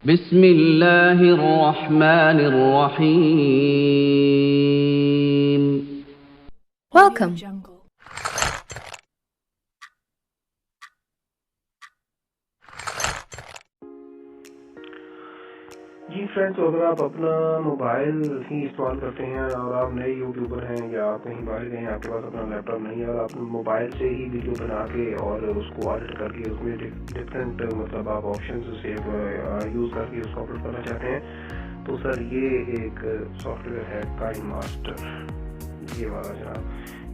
बिस्मिल्लाहिर्रहमानिर्रहीम। Welcome. जी friends, अगर आप अपना मोबाइल ही इस्तेमाल करते हैं और आप नए यूट्यूबर हैं या आप कहीं बाहर गए हैं, आपके पास अपना लैपटॉप नहीं है और आप मोबाइल से ही वीडियो बना के और उसको एडिट करके उसमें डिफरेंट मतलब आप ऑप्शन से यूज़ करके उसको अपलोड करना चाहते हैं, तो सर ये एक सॉफ्टवेयर है काइन मास्टर। ये वाला जनाब,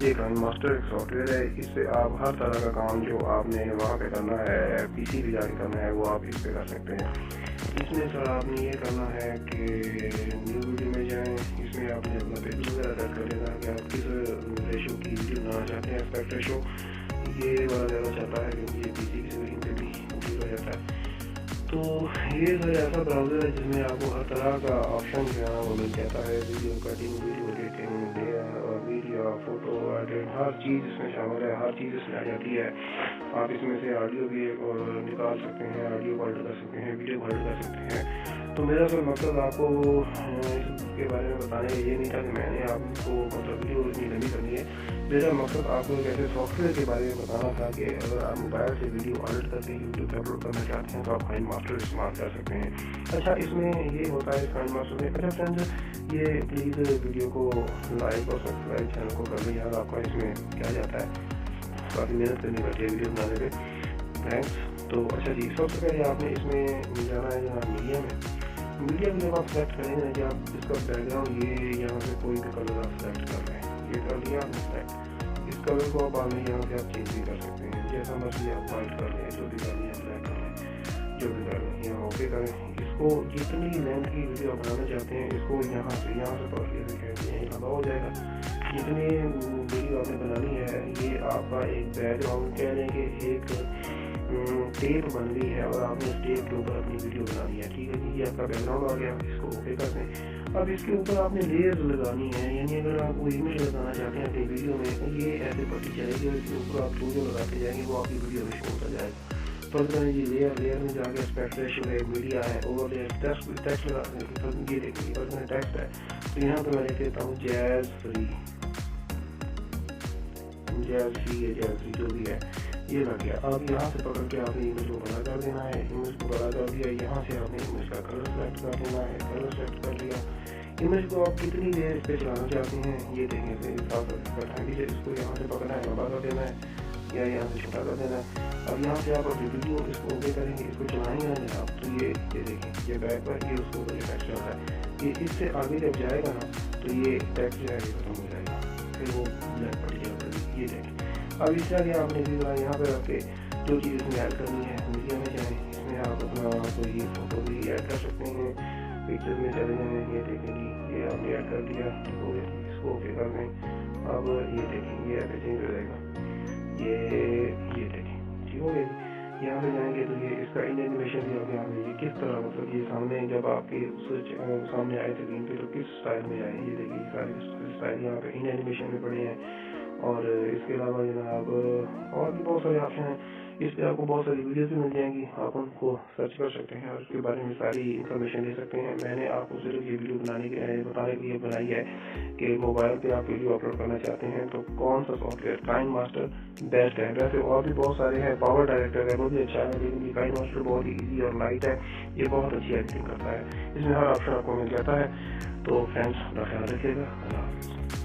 ये काइन मास्टर एक सॉफ्टवेयर है। इससे आप हर तरह का काम जो आपने वहाँ पे करना है, पीसी पे जाके करना है, वो आप इस पे कर सकते हैं। इसमें सर आपने ये करना है कि न्यू वीडियो में जाएं। इसमें आपने अपना पिक्सल वगैरह सेट कर लेना कि आप किस रेशो की वीडियो बनाना चाहते हैं। एस्पेक्ट रेशो ये वाला ज़्यादा चलता है क्योंकि ये पीसी की स्क्रीन पे भी कंप्लीट हो जाता है। तो ये सर ऐसा ब्राउज़र है जिसमें आपको हर तरह का ऑप्शन जो है वो मिल जाता है। Video cutting, video editing, video, photo edit, हर चीज़ इसमें शामिल है, हर चीज़ इसमें आ जाती है। आप इसमें से ऑडियो भी निकाल सकते हैं, ऑडियो को एडिट कर सकते हैं, वीडियो को एडिट कर सकते हैं। तो मेरा सर मकसद आपको इसके बारे में बताने का ये नहीं था कि मैंने आपको मतलब वीडियो इतनी लंबी करनी है। मेरा मकसद आपको एक ऐसे सॉफ्टवेयर के बारे में बताना था कि अगर आप मोबाइल से वीडियो एडिट करके यूट्यूब पर अपलोड करना चाहते हैं तो आप काइन मास्टर इस्तेमाल कर सकते हैं। अच्छा, इसमें ये होता है काइन मास्टर में। अच्छा फ्रेंड्स, ये प्लीज़ वीडियो को लाइक और सब्सक्राइब चैनल को कर लीजिए। आपका इसमें क्या जाता है, काफ़ी मेहनत करनी पड़ती है वीडियो बनाने पे। थैंक्स। तो अच्छा जी, सबसे पहले आपने इसमें जाना है जहाँ मीडिया में। मीडिया में जब आप सेलेक्ट करेंगे कि आप इसका बैकग्राउंड ये यहाँ से कोई भी कलर आप सेलेक्ट कर रहे हैं, ये कर लिया आपने सेलेक्ट। इस कलर को आप आगे यहाँ से आप चेंज भी कर सकते हैं, जैसा मर्जी आप वाइट कर लें, जो भी करनी है ब्लैक कर लें, जो भी कर लें, यहाँ ओके करें। इसको जितनी लेंथ की वीडियो आप बनाना चाहते हैं इसको यहाँ से पकड़ के यहीं लंबा हो जाएगा। जितनी वीडियो आपने बनानी है, ये आपका एक बैकग्राउंड कह लें कि एक टेप बन गई है और आपने इस टेप के ऊपर अपनी वीडियो बनानी है। ठीक है जी, ये आपका बैकग्राउंड आ गया। इसको ओके कर दें। अब इसके ऊपर आपने लेयर्स लगानी है, यानी अगर आप कोई इमेज लगाना चाहते हैं अपनी वीडियो में, ये ऐसे पड़ती चलेगी और इसके ऊपर आप जो लगाते जाएंगे वो आपकी वीडियो में शो होता जाएगा। फर्स्ट करें जी, लेयर में जाके एस्पेक्ट रेशियो है, मीडिया है, ओवरले टेक्स्ट लगा ये देखिए फर्स्ट टेक्स्ट है। तो यहाँ पर मैं लिख देता हूँ जैज़ फ्री या जो भी है, ये लग गया। अब यहाँ से पकड़ के आपने इमेज को बड़ा कर देना है। इमेज को बड़ा कर दिया, यहाँ से आपने इमेज का कलर सेलेक्ट कर देना है। कलर सेलेक्ट कर लिया। इमेज को आप कितनी देर इस पर चलाना चाहते हैं ये देखें से इसको यहाँ से पकड़ना है, बड़ा कर देना है या यहाँ से छोटा कर देना है। अब यहाँ से आप अपनी वीडियो इसको ओके करेंगे, इसको चलाएंगे ना आप, तो ये देखें ये बैक पर ये उसको टेक्स्ट आता है। ये इससे आगे जब जाएगा ना तो ये टेक्स्ट जो है खत्म हो जाएगा, फिर वो ब्लैक पड़ जाएगा। ये देखें। अब इस तरह आपने इसी तरह यहाँ पे रख के जो चीज़ इसमें ऐड करनी है, मीडिया में जाएँ, इसमें आप अपना कोई फोटो भी ऐड कर सकते हैं। पिक्चर में चले जाएँ, ये देखेंगे ये आपने ऐड कर दिया, तो इसको ओके कर दें। अब ये देखें ये ऐसे चेंज हो जाएगा, ये देखें ठीक हो गया। यहाँ पे जाएंगे तो ये इसका इन एनिमेशन भी आपने यहाँ पे ये किस तरह मतलब ये सामने जब आपके सामने आए स्क्रीन पे तो किस स्टाइल में आए, ये देखिए सारे स्टाइल यहाँ पे इन एनिमेशन में पड़े हैं। और इसके अलावा जनाब और भी बहुत सारे ऑप्शन हैं। इस पर आपको बहुत सारी वीडियोस भी मिल जाएंगी, आप उनको सर्च कर सकते हैं और उसके बारे में सारी इन्फॉर्मेशन ले सकते हैं। मैंने आपको सिर्फ ये वीडियो बताने के लिए बनाई है कि मोबाइल पे आप वीडियो अपलोड करना चाहते हैं तो कौन सा सॉफ्टवेयर काइन मास्टर बेस्ट है। वैसे और भी बहुत सारे हैं, पावर डायरेक्टर है वो भी अच्छा है, लेकिन ये काइन मास्टर बहुत ही ईजी और लाइट है, ये बहुत अच्छी एडिटिंग करता है, इसमें हर ऑप्शन आपको मिल जाता है। तो फ्रेंड्स अपना ख्याल रखिएगा। अल्लाह हाफ़िज़।